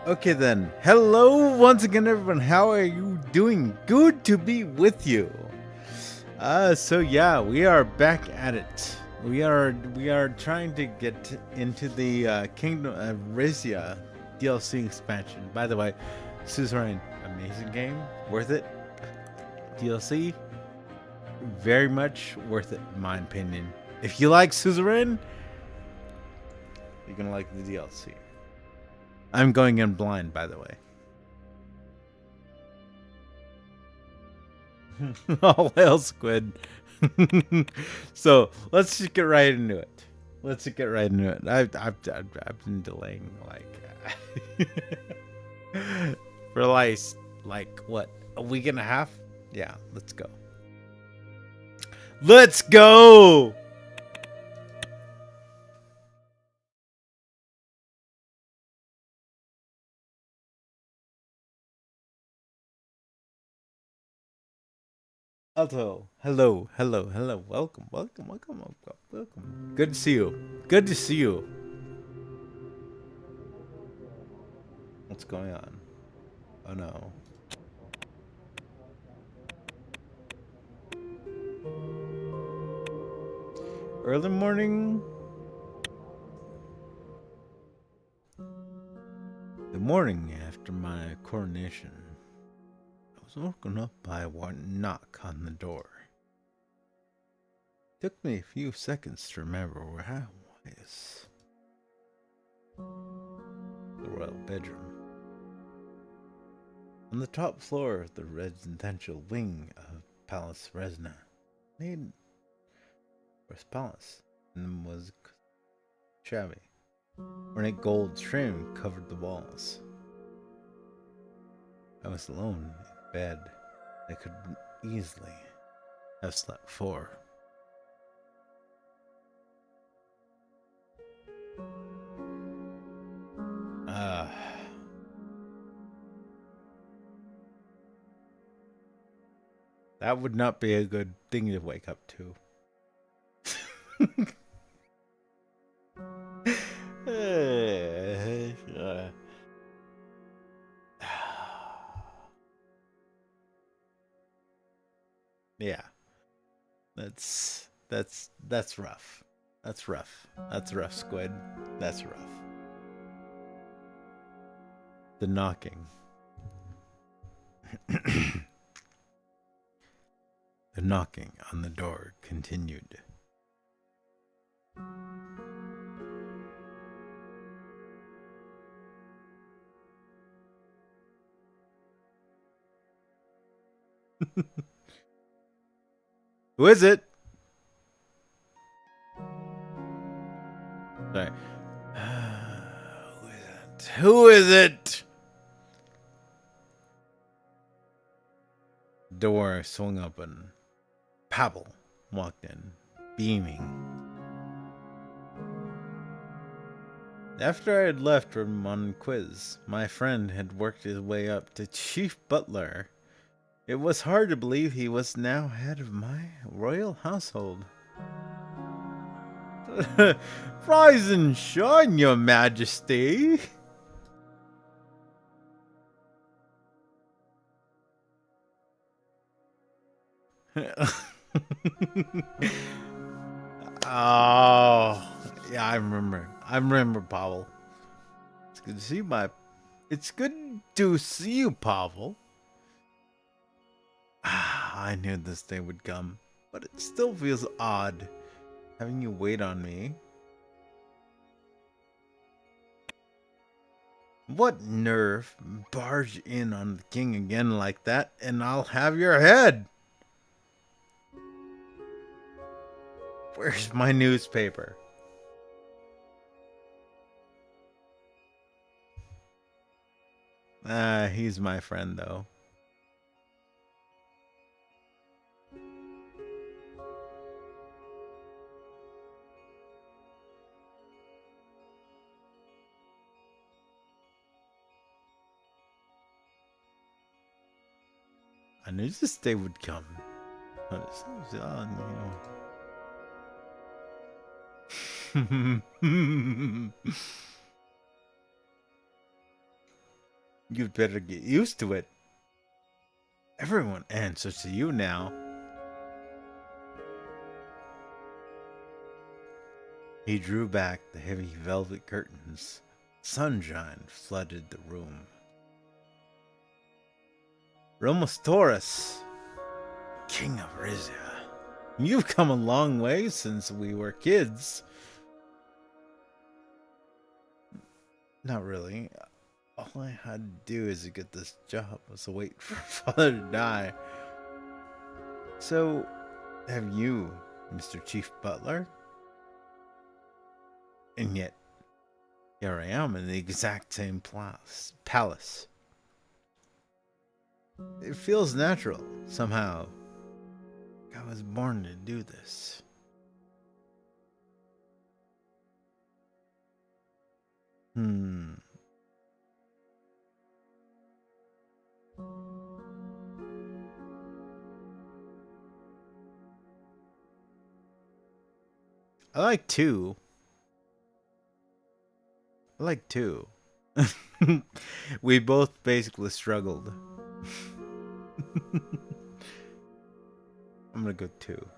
Okay then. Hello once again everyone. How are you doing? Good to be with you. So yeah, we are back at it. We are trying to get into the Kingdom of Rizia DLC expansion. By the way, Suzerain, amazing game, worth it. DLC, very much worth it in my opinion. If you like Suzerain, you're gonna like the DLC. I'm going in blind, by the way. Oh well, Squid. So let's just get right into it. Let's just get right into it. I've been delaying for like what, a week and a half. Yeah, let's go. Let's go. Hello. Welcome. Good to see you. Good to see you. What's going on? Oh no. Early morning. The morning after my coronation, I was woken up by one knock on the door. It took me a few seconds to remember where I was. The royal bedroom. On the top floor of the residential wing of Palace Resna, made for palace, and was shabby. Ornate gold trim covered the walls. I was alone in bed. I could easily have slept 4. That would not be a good thing to wake up to. Yeah, that's rough. That's rough. That's rough, Squid. That's rough. The knocking. The knocking on the door continued. Who is it? Sorry. Who is it? Who is it? Door swung open. Pavel walked in, beaming. After I had left from one quiz, my friend had worked his way up to chief butler. It was hard to believe he was now head of my royal household. Rise and shine, your majesty. Oh, yeah, I remember. I remember, Pavel. It's good to see you, It's good to see you, Pavel. I knew this day would come, but it still feels odd having you wait on me. What nerve! Barge in on the king again like that, and I'll have your head! Where's my newspaper? He's my friend, though. I knew this day would come. You'd better get used to it. Everyone answers to you now. He drew back the heavy velvet curtains. Sunshine flooded the room. Romos Taurus, King of Rizia, you've come a long way since we were kids. Not really. All I had to do is to get this job was to wait for father to die. So, have you, Mr. Chief Butler? And yet, here I am in the exact same palace. It feels natural, somehow. I was born to do this. I like two. We both basically struggled. I'm gonna go 2.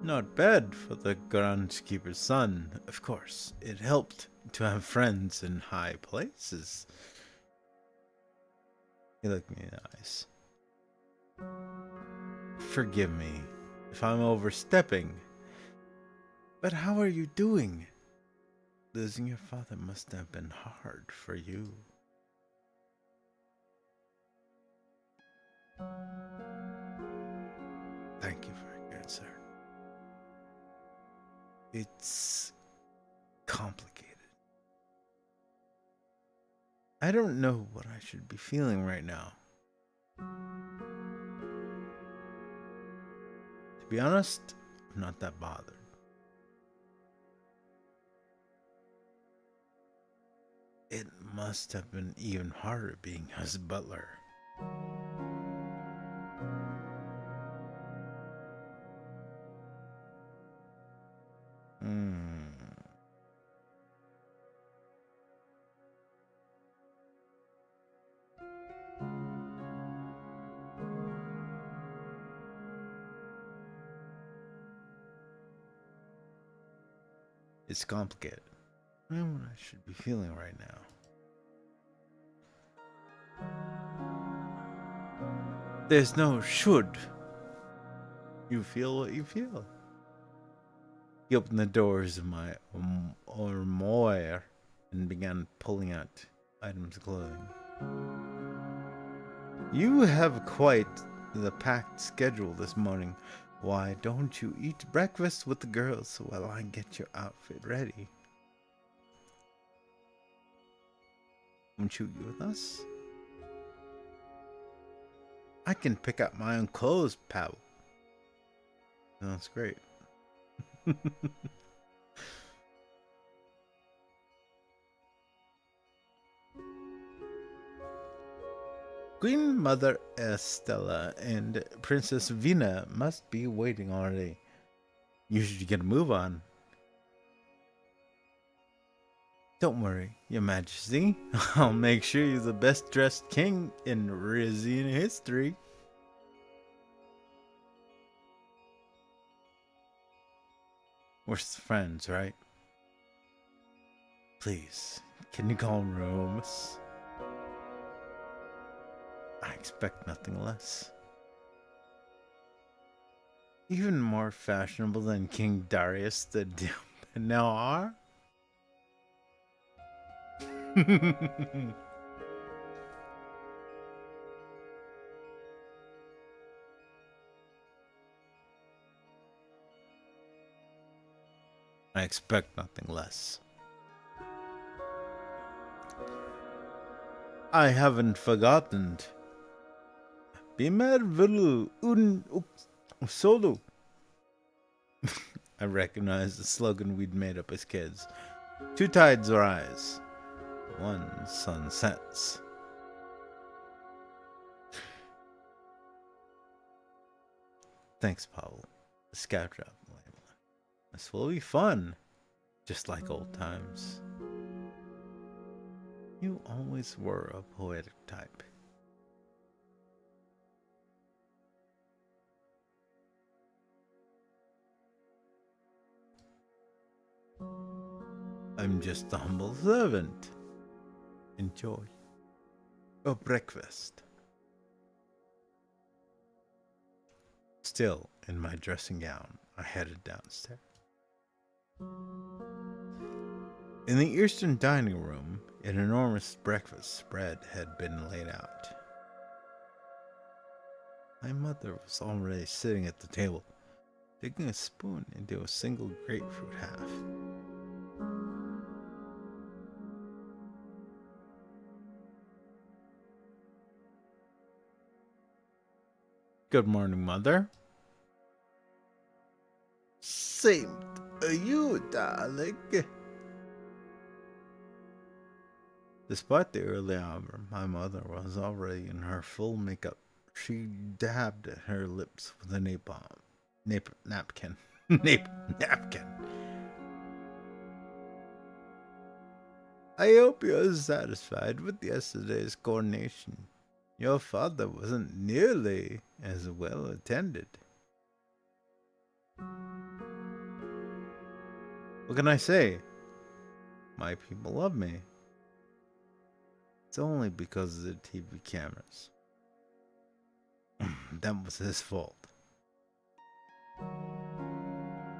Not bad for the groundskeeper's son, of course. It helped to have friends in high places. He looked me in the eyes. Forgive me if I'm overstepping, but how are you doing? Losing your father must have been hard for you. Thank you very good, sir. It's complicated. I don't know what I should be feeling right now. To be honest, I'm not that bothered. It must have been even harder being his butler. It's complicated. I don't know what I should be feeling right now. There's no should. You feel what you feel. He opened the doors of my armoire and began pulling out items of clothing. You have quite the packed schedule this morning. Why don't you eat breakfast with the girls while I get your outfit ready? Won't you eat with us? I can pick out my own clothes, pal. That's great. Queen Mother Estella and Princess Vina must be waiting already. You should get a move on. Don't worry, Your Majesty. I'll make sure you're the best dressed king in Rizian history. We're friends, right? Please, can you call him Romus? I expect nothing less. Even more fashionable than King Darius the now are? I expect nothing less. I haven't forgotten. Bimer vilu un solo. I recognize the slogan we'd made up as kids. 2 tides rise, 1 sun sets. Thanks, Pavel. The scout job label. This will be fun. Just like old times. You always were a poetic type. I'm just a humble servant. Enjoy your breakfast. Still in my dressing gown, I headed downstairs. In the eastern dining room, an enormous breakfast spread had been laid out. My mother was already sitting at the table, digging a spoon into a single grapefruit half. Good morning, Mother. Same to you, darling. Despite the early hour, my mother was already in her full makeup. She dabbed at her lips with a napkin. Napkin. I hope you're satisfied with yesterday's coronation. Your father wasn't nearly as well attended. What can I say? My people love me. It's only because of the TV cameras. That was his fault.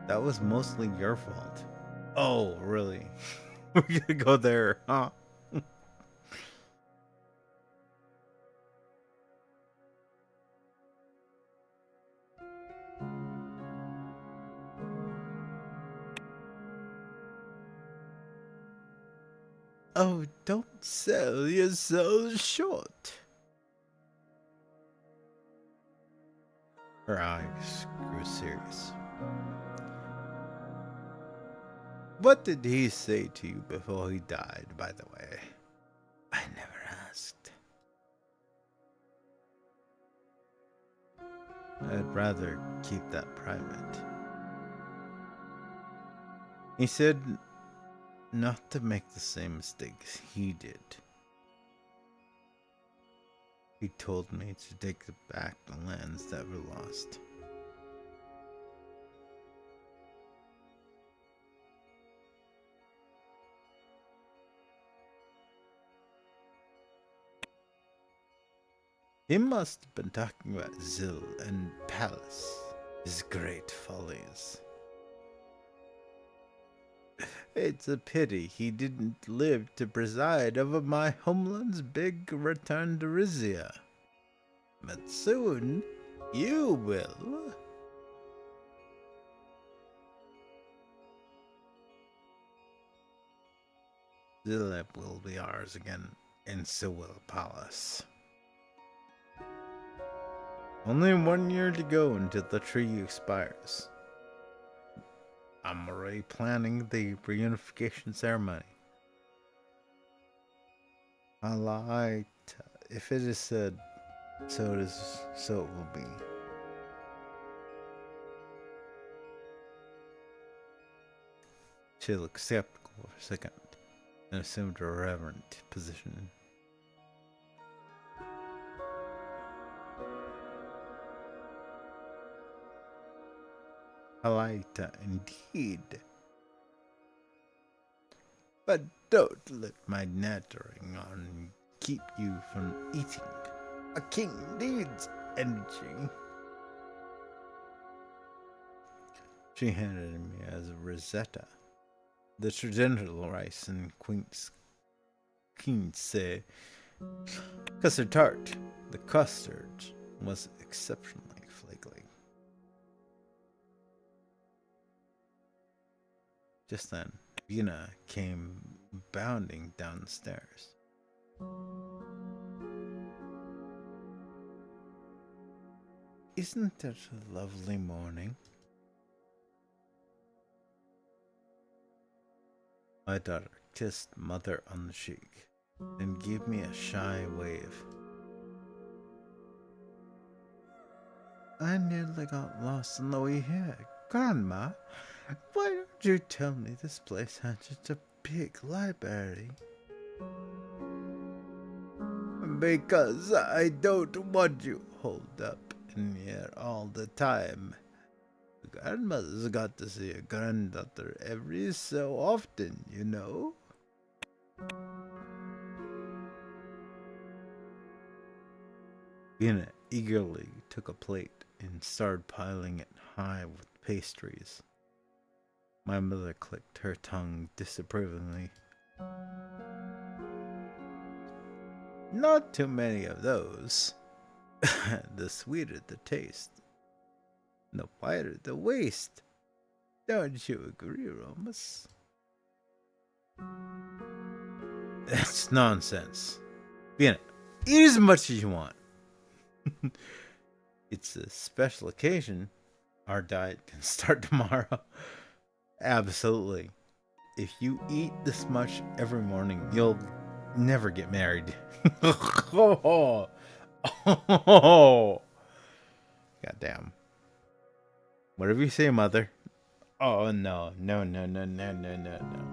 That was mostly your fault. Oh, really? We're gonna go there, huh? Oh, don't sell your soul short. Her eyes grew serious. What did he say to you before he died, by the way? I never asked. I'd rather keep that private. He said not to make the same mistakes he did. He told me to take back the lands that were lost. He must have been talking about Zil and Palace, his great follies. It's a pity he didn't live to preside over my homeland's big return to Rizia. But soon, you will. Zilep will be ours again, and so will Palace. Only 1 year to go until the treaty expires. I'm already planning the reunification ceremony. I lied. If it is said, so it is, so it will be. She looked skeptical for a second and assumed a reverent position. Alaita, indeed. But don't let my nattering on keep you from eating. A king needs energy. She handed me as a Rosetta, the traditional rice and quince custard tart. The custard was exceptionally flaky. Just then, Vina came bounding down the stairs. Isn't it a lovely morning? My daughter kissed Mother on the cheek and gave me a shy wave. I nearly got lost on the way here. Grandma, why don't you tell me this place had such a big library? Because I don't want you holed up in here all the time. Grandmother's got to see a granddaughter every so often, you know? Vina eagerly took a plate and started piling it high with pastries. My mother clicked her tongue disapprovingly. Not too many of those. The sweeter the taste, the wider the waist. Don't you agree, Romus? That's nonsense. Vina, eat as much as you want. It's a special occasion. Our diet can start tomorrow. Absolutely. If you eat this much every morning, you'll never get married. Oh, goddamn. Whatever you say, mother. Oh, no. No, no, no, no, no, no, no.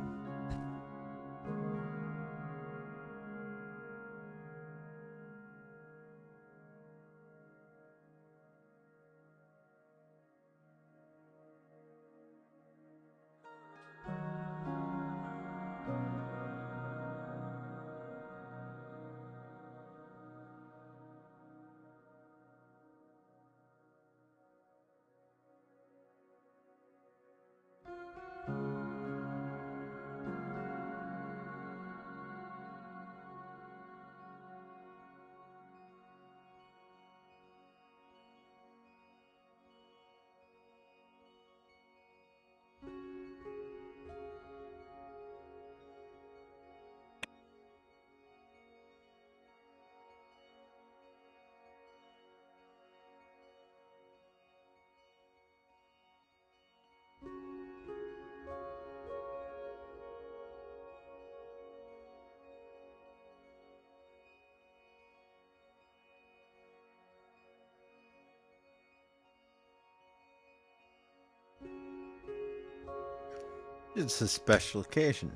It's a special occasion.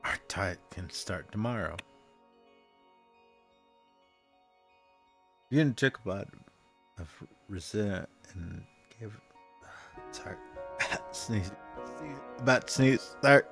Our diet can start tomorrow. You didn't talk about Rosetta and give. Sorry. Sneeze. About sneeze. Sorry.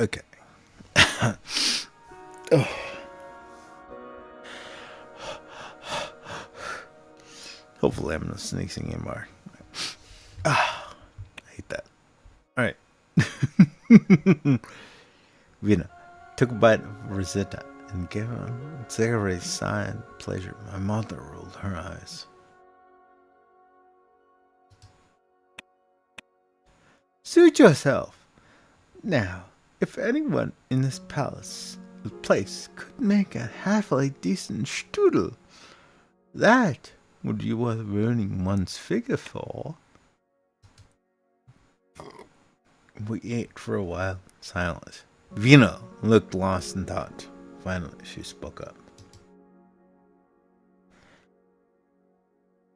Okay. Oh. Hopefully I'm not sneezing anymore. Ah, I hate that. Alright. Vina took a bite of Rosetta and gave a cigarette sigh of pleasure. My mother rolled her eyes. Suit yourself. Now, if anyone in this place could make a halfway decent strudel, that would be worth ruining one's figure for. We ate for a while, silent. Vina looked lost in thought. Finally, she spoke up.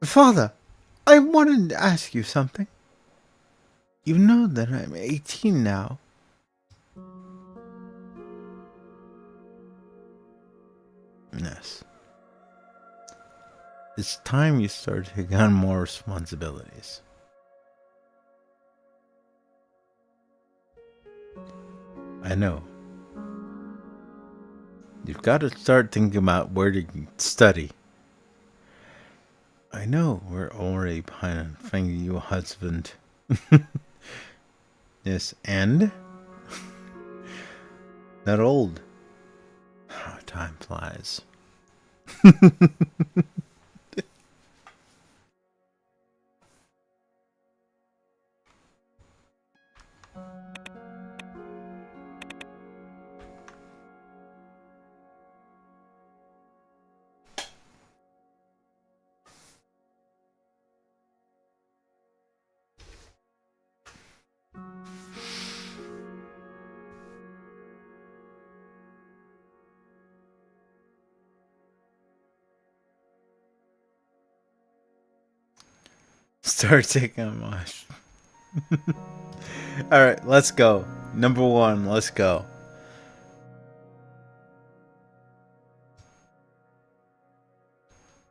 Father, I wanted to ask you something. You know that I'm 18 now. Yes. It's time you start taking on more responsibilities. I know. You've got to start thinking about where to study. I know we're already behind on finding you a husband. Yes, and? Not old. Oh, time flies. start taking a mush. Alright, let's go. Number 1, let's go.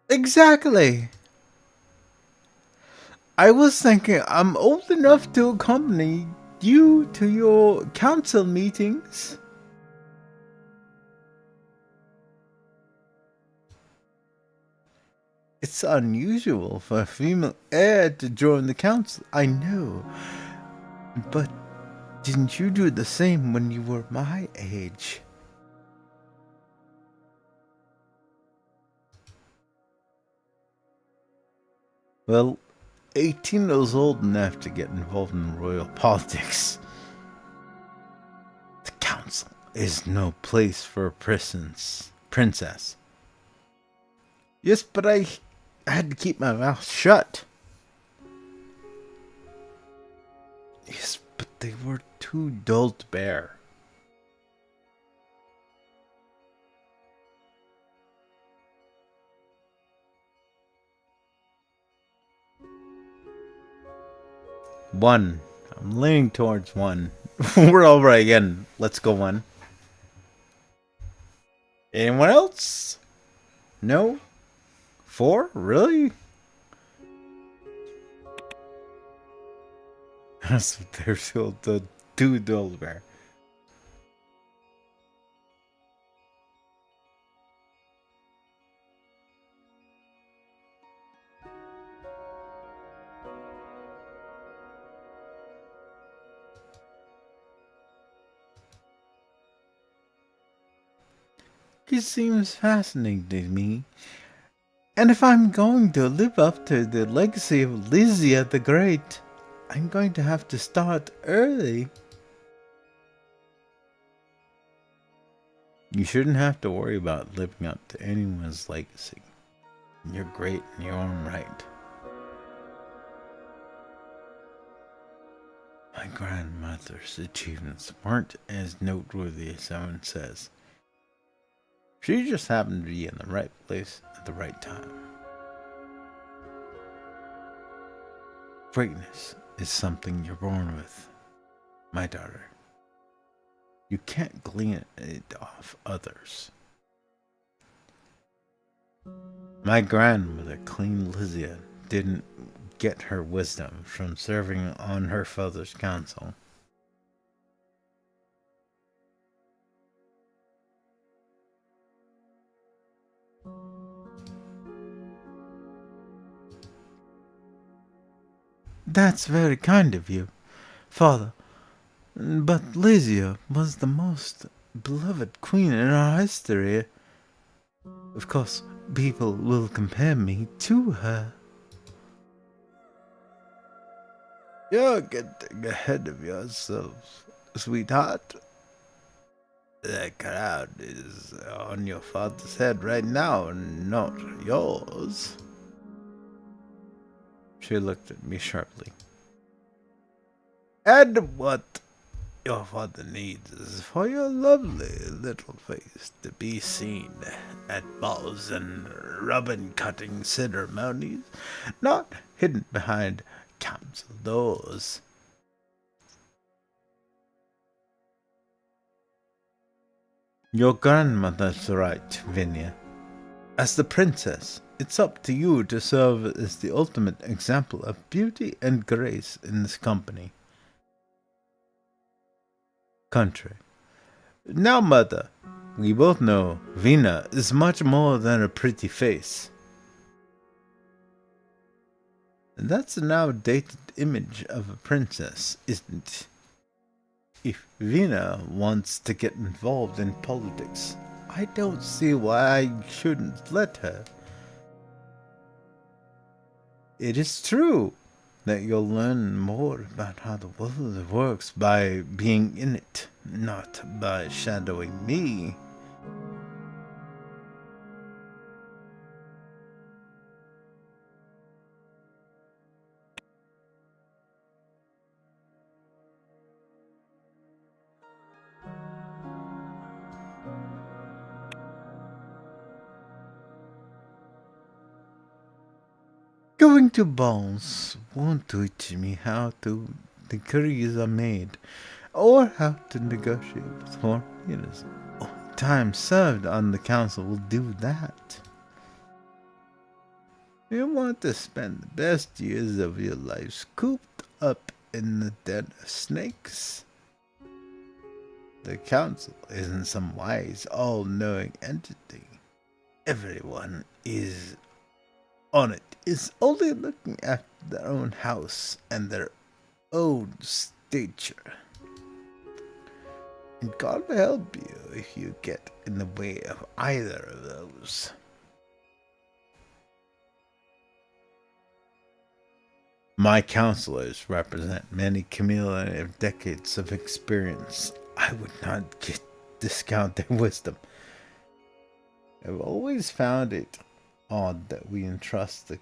Exactly. I was thinking I'm old enough to accompany you to your council meetings. It's unusual for a female heir to join the council, I know. But didn't you do the same when you were my age? Well, 18 is old enough to get involved in royal politics. The council is no place for a princess. Yes, but I had to keep my mouth shut. Yes, but they were too dull to bear. One. I'm leaning towards 1. We're over again. Let's go 1. Anyone else? No? 4? Really? That's what they're still the too dull to bear. He seems fascinating to me. And if I'm going to live up to the legacy of Lysia the Great, I'm going to have to start early. You shouldn't have to worry about living up to anyone's legacy. You're great in your own right. My grandmother's achievements weren't as noteworthy as someone says. She just happened to be in the right place at the right time. Greatness is something you're born with, my daughter. You can't glean it off others. My grandmother, Queen Lysia, didn't get her wisdom from serving on her father's council. That's very kind of you, father. But Lysia was the most beloved queen in our history. Of course, people will compare me to her. You're getting ahead of yourself, sweetheart. That crown is on your father's head right now, not yours. She looked at me sharply. And what your father needs is for your lovely little face to be seen at balls and ribbon-cutting ceremonies, not hidden behind council doors. Your grandmother's right, Vinia. As the princess, it's up to you to serve as the ultimate example of beauty and grace in this country. Now, mother, we both know Vina is much more than a pretty face. That's an outdated image of a princess, isn't it? If Vina wants to get involved in politics, I don't see why I shouldn't let her. It is true that you'll learn more about how the world works by being in it, not by shadowing me. Going to balls won't teach me how the curries are made, or how to negotiate with foreign leaders. Only time served on the council will do that. You want to spend the best years of your lives cooped up in the den of snakes? The council isn't some wise, all-knowing entity. Everyone on it is only looking at their own house and their own stature. And God will help you if you get in the way of either of those. My counselors represent many cumulative decades of experience. I would not discount their wisdom. I've always found it odd that we entrust the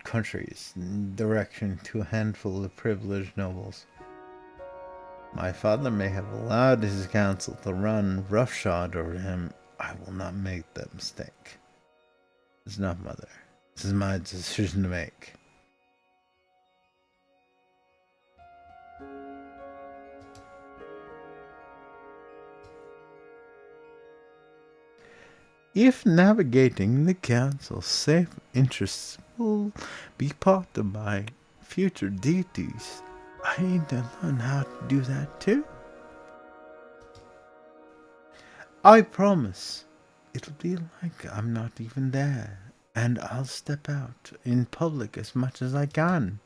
country's direction to a handful of privileged nobles. My father may have allowed his council to run roughshod over him. I will not make that mistake. It's not, Mother. This is my decision to make. If navigating the council's safe interests will be part of my future duties, I need to learn how to do that too. I promise it'll be like I'm not even there, and I'll step out in public as much as I can.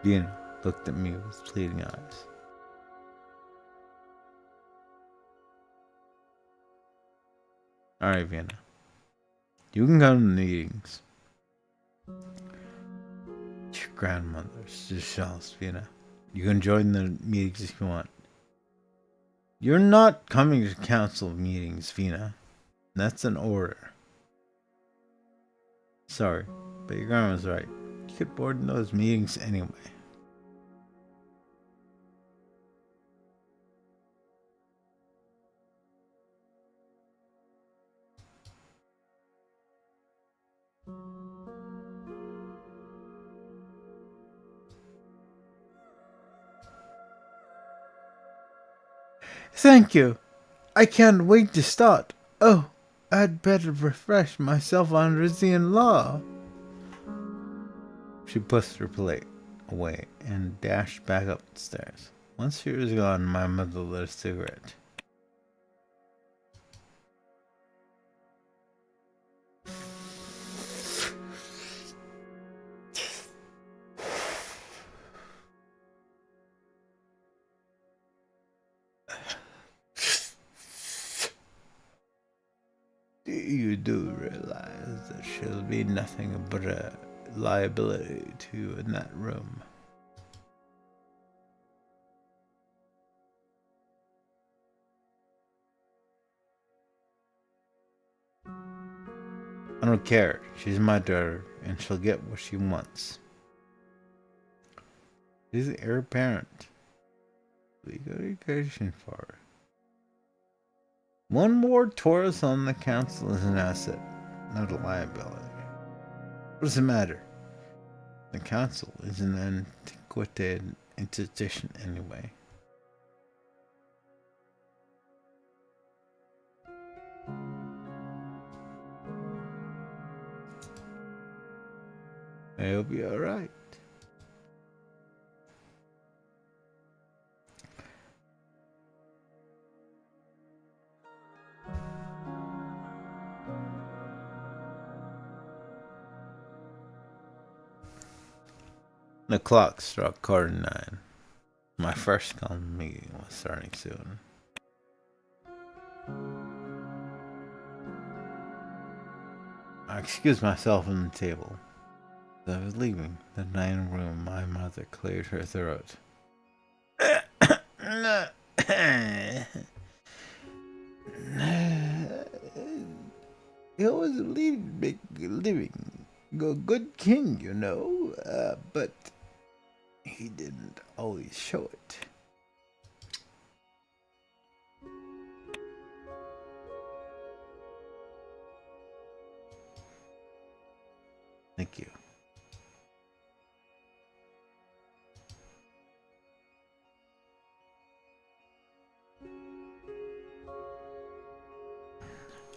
Vienna looked at me with pleading eyes. Alright, Vienna. You can come to the meetings. Your grandmother's just jealous, Vienna. You can join the meetings if you want. You're not coming to council meetings, Vienna. That's an order. Sorry, but your grandma's right. You get bored in those meetings anyway. Thank you. I can't wait to start. Oh, I'd better refresh myself on Rizian law. She pushed her plate away and dashed back up the stairs. Once she was gone, my mother lit a cigarette. You do realize that she'll be nothing but a liability to you in that room. I don't care. She's my daughter, and she'll get what she wants. She's the heir apparent. Legal education for her. One more Taurus on the council is an asset, not a liability. What does it matter? The council is an antiquated institution anyway. It'll be alright. The clock struck 9:15. My first meeting was starting soon. I excused myself from the table. As I was leaving the dining room, my mother cleared her throat. He was a living, a good king, you know, but he didn't always show it.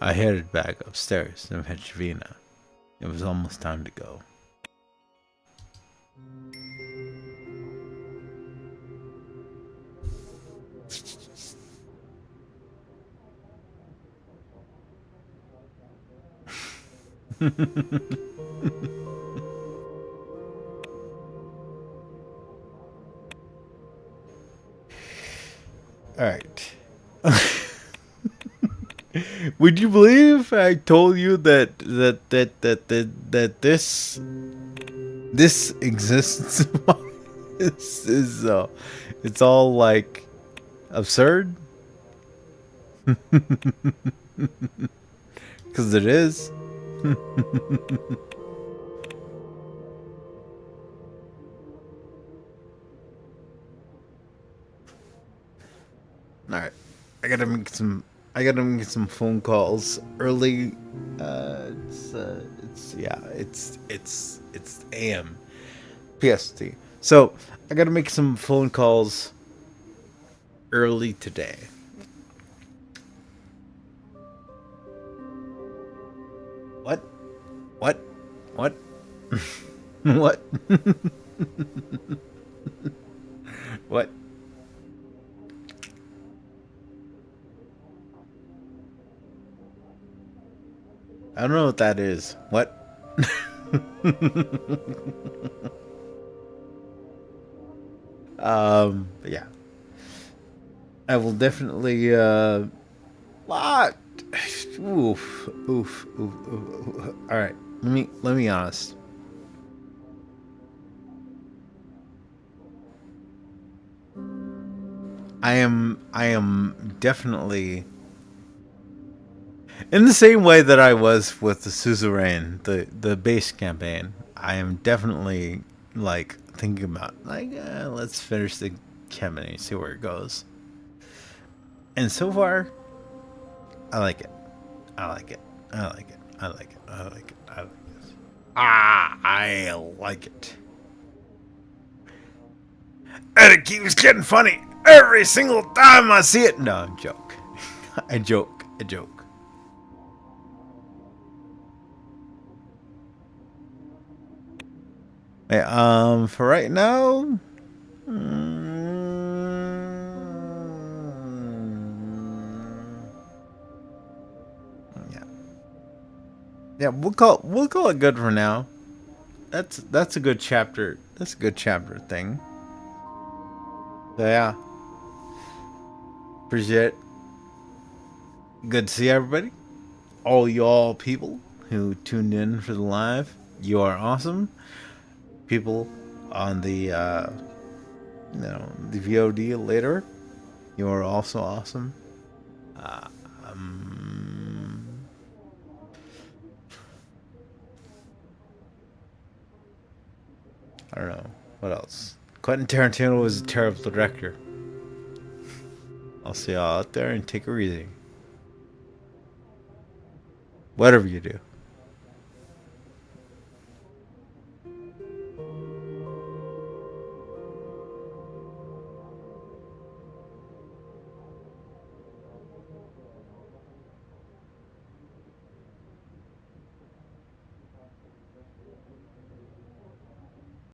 I headed back upstairs and fetched Vina. It was almost time to go. All right. Would you believe I told you that this existence is it's all like absurd? Because it is. All right, I gotta make some. I gotta make some phone calls early. It's AM PST. So I gotta make some phone calls early today. What? What? What? What? What? I don't know what that is. What? Yeah. I will definitely, what? Oof, oof, oof, oof. All right. Let me honest. I am definitely in the same way that I was with the Suzerain, the base campaign. I am definitely like thinking about like let's finish the campaign and see where it goes. And so far, I like it. I like it. I like it. I like it. I like it. I like it. I like it. And it keeps getting funny every single time I see it. No, joke. I joke. I joke. Hey, for right now, yeah, yeah, we'll call it good for now. That's a good chapter. That's a good chapter thing. So yeah, appreciate it. Good to see everybody. All y'all people who tuned in for the live, you are awesome. People on the the VOD later, you are also awesome. I don't know what else. Quentin Tarantino was a terrible director. I'll see y'all out there and take it easy. Whatever you do.